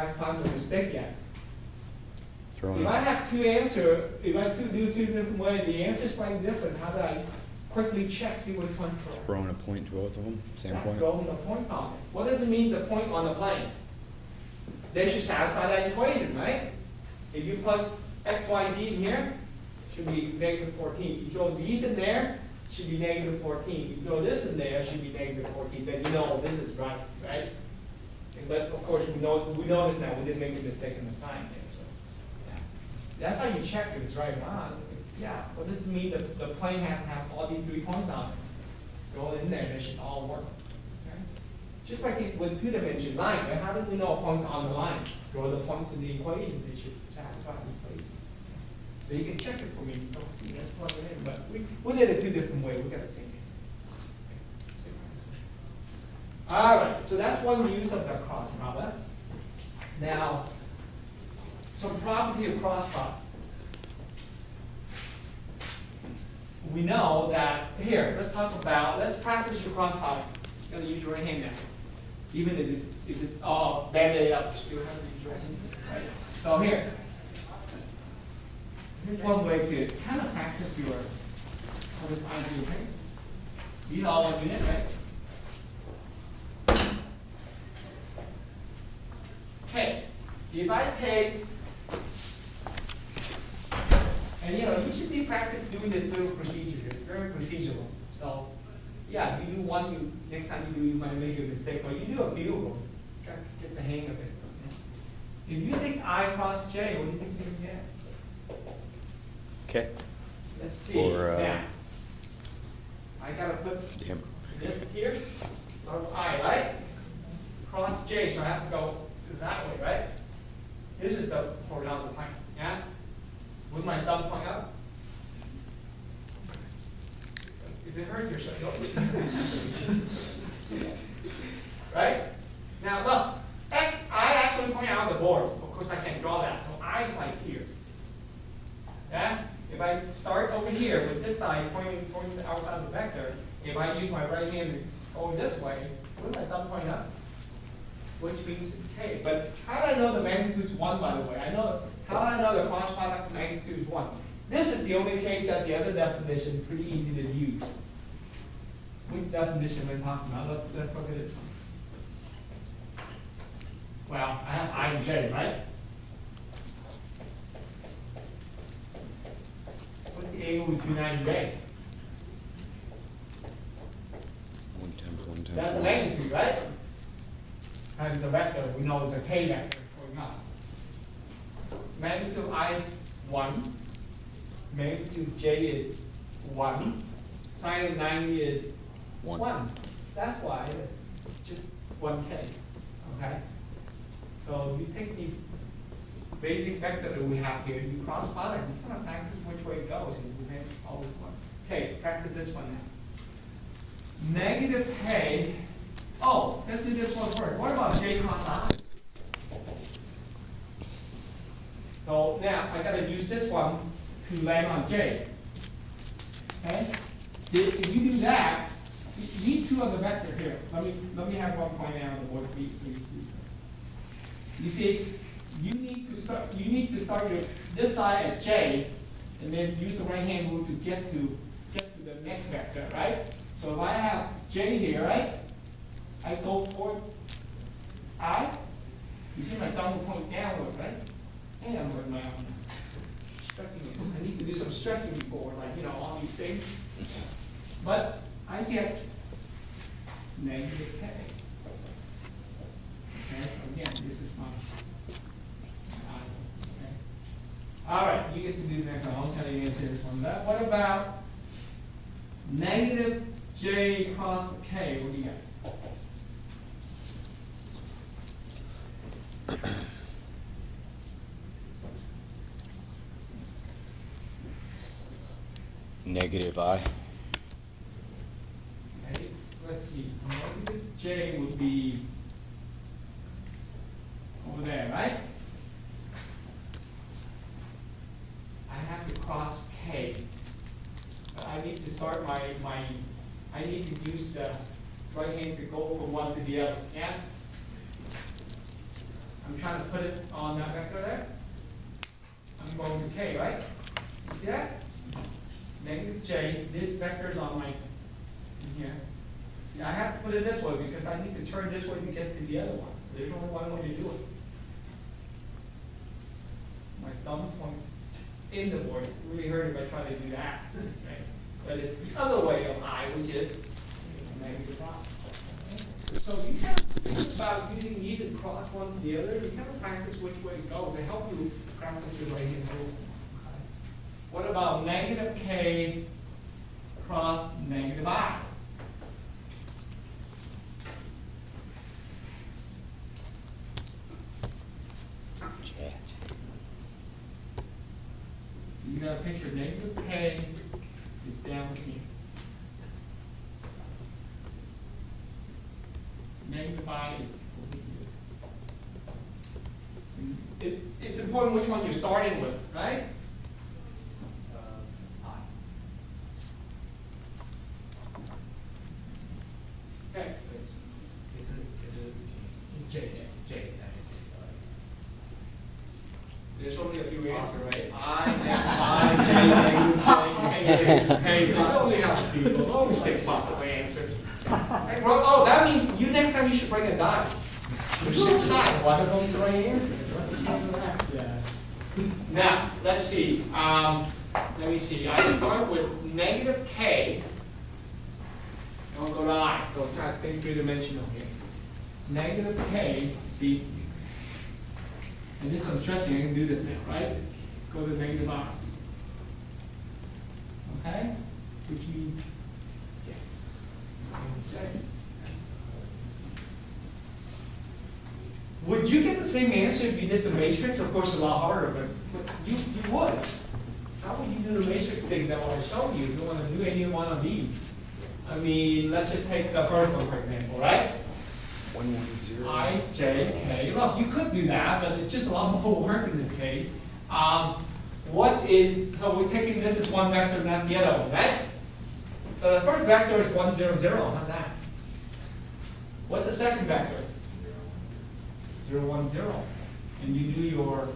haven't found the mistake yet. Throwing If I a, have two answers, if I do two different ways, the answer's slightly different, how do I quickly check, see which one's correct? throwing a point to both of them, same point. Throwing a point on it. What does it mean, the point on the plane? They should satisfy that equation, right? If you put x, y, z in here, should be negative 14. You throw these in there, should be negative 14. You throw this in there, should be negative 14. Then you know this is right, right? But of course, we know this now. We didn't make a mistake in the sign here. So, yeah. That's how you check if it's right or not. Yeah. What does it mean that the plane has to have all these 3 points on it? Throw it in there, they should all work. Okay? Just like with two-dimensional line, right? How do we know a point's on the line? Draw the points in the equation. They should satisfy the equation. So you can check it for me. You don't see that plug it in, but we did it 2 different ways. We got the same answer. All right, so that's one use of the cross product. Now, some property of cross product. We know that here. Let's practice your cross product. You're gonna use your right hand now. Even if it's all banded up, you still have to use your right hand, right? So here's one way to kind of practice your idea, right? These are all one unit, right? Okay, if I take, and you should be practice doing this little procedure here. It's very procedural. So, yeah, you do one, next time you do, you might make a mistake, but you do a few of them. Try to get the hang of it. Yeah. If you think I cross J, what do you think you're going to get? Okay. Let's see. Or, now, I gotta put Damn. this here, or I, right? Cross J, so I have to go that way, right? This is the horizontal plane, yeah? With my thumb point up. If it hurts yourself, right? Now look, I actually point out the board. Of course I can't draw that, so I like here. Yeah? If I start over here with this side pointing outside the vector, if I use my right hand to go this way, with my thumb point up, which means K. But how do I know the magnitude is 1, by the way? How do I know the cross product magnitude is 1? This is the only case that the other definition is pretty easy to use. Which definition am I talking about? Let's look at this one. Well, I have I and J, right? What's the angle between I and J? 1 times 1 times That's the 1. magnitude, right? Times the vector, we know it's a K vector going up. Magnitude I is 1. Magnitude J is 1. Sine of 90 is 1. 1. That's why it's just 1K. Okay? So you take these basic vector that we have here, you cross product, you kind of practice which way it goes, and you make always 1. Okay, practice this one now. Negative K. Oh, let's do this one first. What about J cross I? So now I gotta use this one to land on J. Okay? If you do that, see, these two are the vector here. Let me have one point out on the board. You see, you need to start this side at J, and then use the right hand rule to get to the next vector, right? So if I have J here, right? I go forward I. You see my thumb will point downward, right? And I'm going my arm. Stretching it. I need to do some stretching before, like, all these things. But I get negative K. Okay, again, this is my I. Okay. All right, you get to do the next one. I'll tell you answer this one. What about negative J cross K? What do you got? Negative I. Okay, let's see. Negative J would be over there, right? I have to cross K. But I need to start I need to use the right hand to go from one to the other. Yeah? I'm trying to put it on that vector there. I'm going to k, right? See that? Negative j, this vector is on my, in here. See, I have to put it this way because I need to turn this way to get to the other one. There's only one way to do it. My thumb point in the board. It really hurt if I try to do that. Right? But it's the other way of I, which is negative I. So you kind of think about using these and cross one to the other. You kind of practice which way it goes. They help you practice your right hand rule. Okay. What about negative k cross negative I? J. You got a picture negative k is down here. Negative I is over here. It's important which one you're starting with, right? I. Okay. It's J. There's only a few answers, right? I, J, so you only have people, only 6 possible answers. Right, well, oh, that means you next time you should bring a die. There's 6 sides. One of them's the right answer. What's the change of that? Yeah. Now, let's see. Let me see. I start with negative k. And we'll go to I. So it's kind of think three-dimensional here. Negative k, see. And this is interesting. I can do this now, right? Go to negative I. Okay? Which means, okay. Would you get the same answer if you did the matrix? Of course, a lot harder, but you would. How would you do the matrix thing that I showed you if you want to do any one of these? I mean, let's just take the first one, for example, right? 1, 1, 0. I, J, K. Look, you could do that, but it's just a lot more work in this case. So we're taking this as one vector, not the other one, right? So the first vector is 1, 0, 0, not that. What's the second vector? 0, 1, 0. And you do your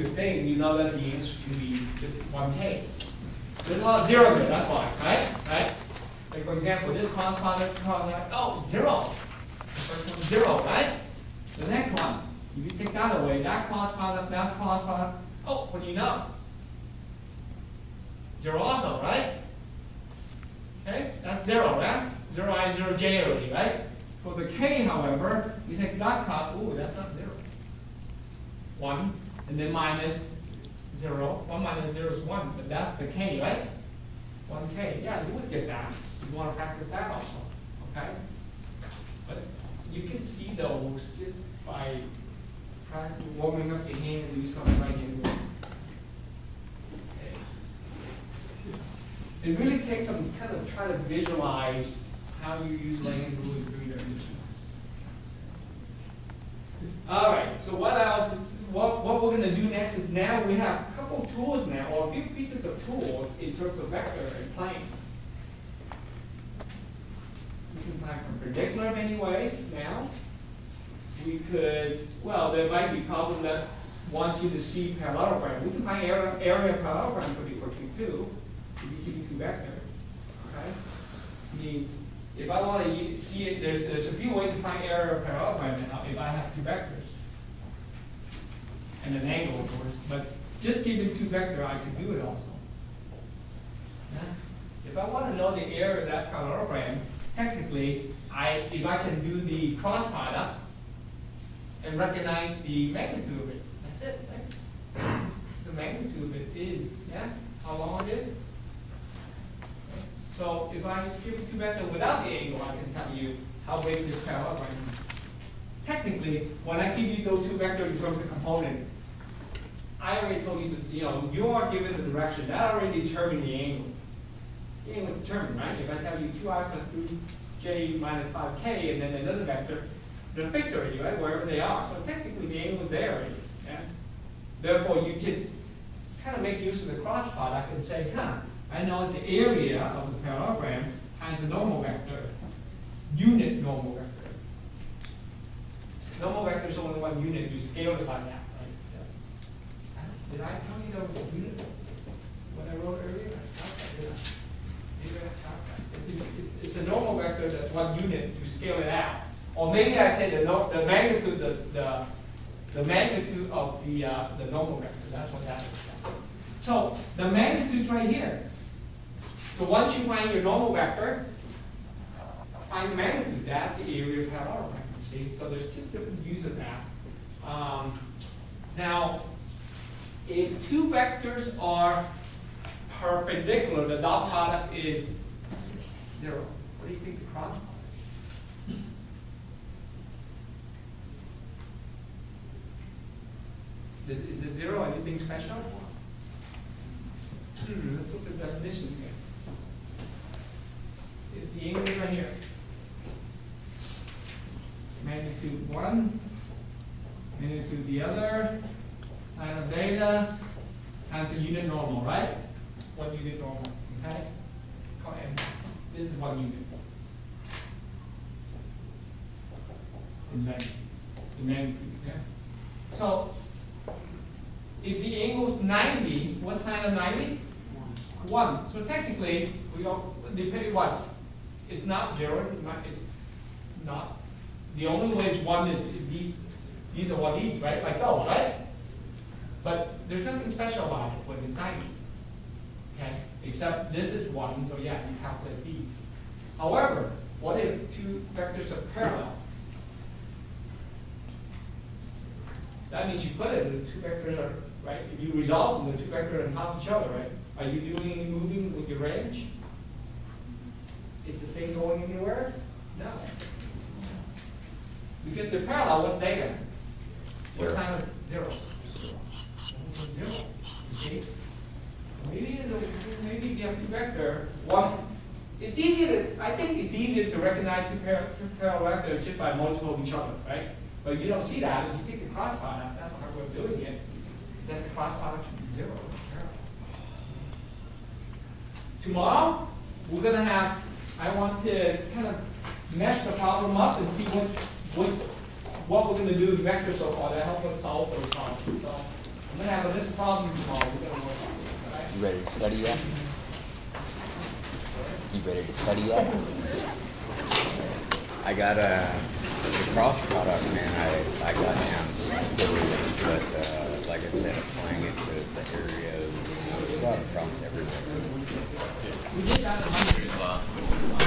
thing, and you know that the answer can be 1k. There's a lot of 0 there, that's why, right? Like for example, this cross product, oh, 0. The first one's 0, right? The next one, if you take that away, that cross product, oh, what do you know? 0 also, right? Okay, that's 0, right? 0i, 0j already, right? For the k, however, you take that cross, ooh, that's not 0. 1, and then minus 0. 1 minus 0 is 1, but that's the k, right? 1k, yeah, you would get that. You want to practice that also, okay? But you can see those just by warming up your hand and do something right hand rule. Okay. It really takes some kind of try to visualize how you use right hand rule in 3 dimensions. All right, so what else? What we're going to do next is now we have a couple tools now, or a few pieces of tools in terms of vector and plane. We can find from particular anyway now. We could, well, there might be problems that want you to see parallelogram. We can find area parallelogram pretty quickly too, if you give me 2 vectors. Okay? I mean, if I want to see it, there's a few ways to find area parallelogram now if I have 2 vectors. And an angle, of course, but just given 2 vector, I could do it also. Yeah? If I want to know the area of that parallelogram, technically, if I can do the cross product and recognize the magnitude of it, that's it, right? The magnitude of it is, yeah, how long it is. Okay. So if I give you 2 vector without the angle, I can tell you how big this parallelogram is. Technically, when I give you those 2 vectors in terms of component, I already told you that, you are given the direction. That already determined the angle. The angle is determined, right? If I tell you 2i plus 3j minus 5k and then another vector, they're fixed already, right? Wherever they are. So technically the angle is there already. Yeah? Therefore, you can kind of make use of the cross product and say, I know it's the area of the parallelogram times the normal vector, unit normal vector. Normal vector unit, you scale it by that, right? Did I tell you that was a unit? What I wrote earlier? Maybe I thought that. It's a normal vector that's 1 unit, you scale it out. Or maybe I say the magnitude, the magnitude of the normal vector, that's what that is. So the magnitude's right here. So once you find your normal vector, find the magnitude, that's the area of parallelogram, see? So there's 2 different views of that. Now, if 2 vectors are perpendicular, the dot product is 0. What do you think the cross product is? Is it 0? Anything special? Let's look at the definition here. It's the angle right here. Magnitude 1, magnitude the other, sine of theta, times the unit normal, right? 1 unit normal, okay? And this is 1 unit. In magnitude, yeah? So, if the angle is 90, what sine of 90? 1. So technically, we don't, depending what? It's not 0, it's not. The only way it's 1 is if these are what these, right? Like those, right? But there's nothing special about it when it's 90. Okay? Except this is 1, so yeah, you calculate these. However, what if 2 vectors are parallel? That means you put it, the 2 vectors are, right? If you resolve them, the 2 vectors are on top of each other, right? Are you doing any moving with your range? Is the thing going anywhere? No. Because they're parallel, what theta? What sine of 0? 0. You see? Maybe if you have 2 vector, one, it's easier to, I think it's easier to recognize 2 parallel vectors just by multiple of each other, right? But you don't see that. If you take the cross product, that's a hard way of doing it. That the cross product should be 0. Tomorrow, we're going to have, I want to kind of mesh the problem up and see what we're going to do with vectors so far to help us solve those problems. So I'm going to have a little problem tomorrow. We're going to work on it. All right? You ready to study yet? You ready to study yet? I got the cross product, man. I got down poorly, but like I said, applying it to the areas, it's got across everywhere. We did that 100.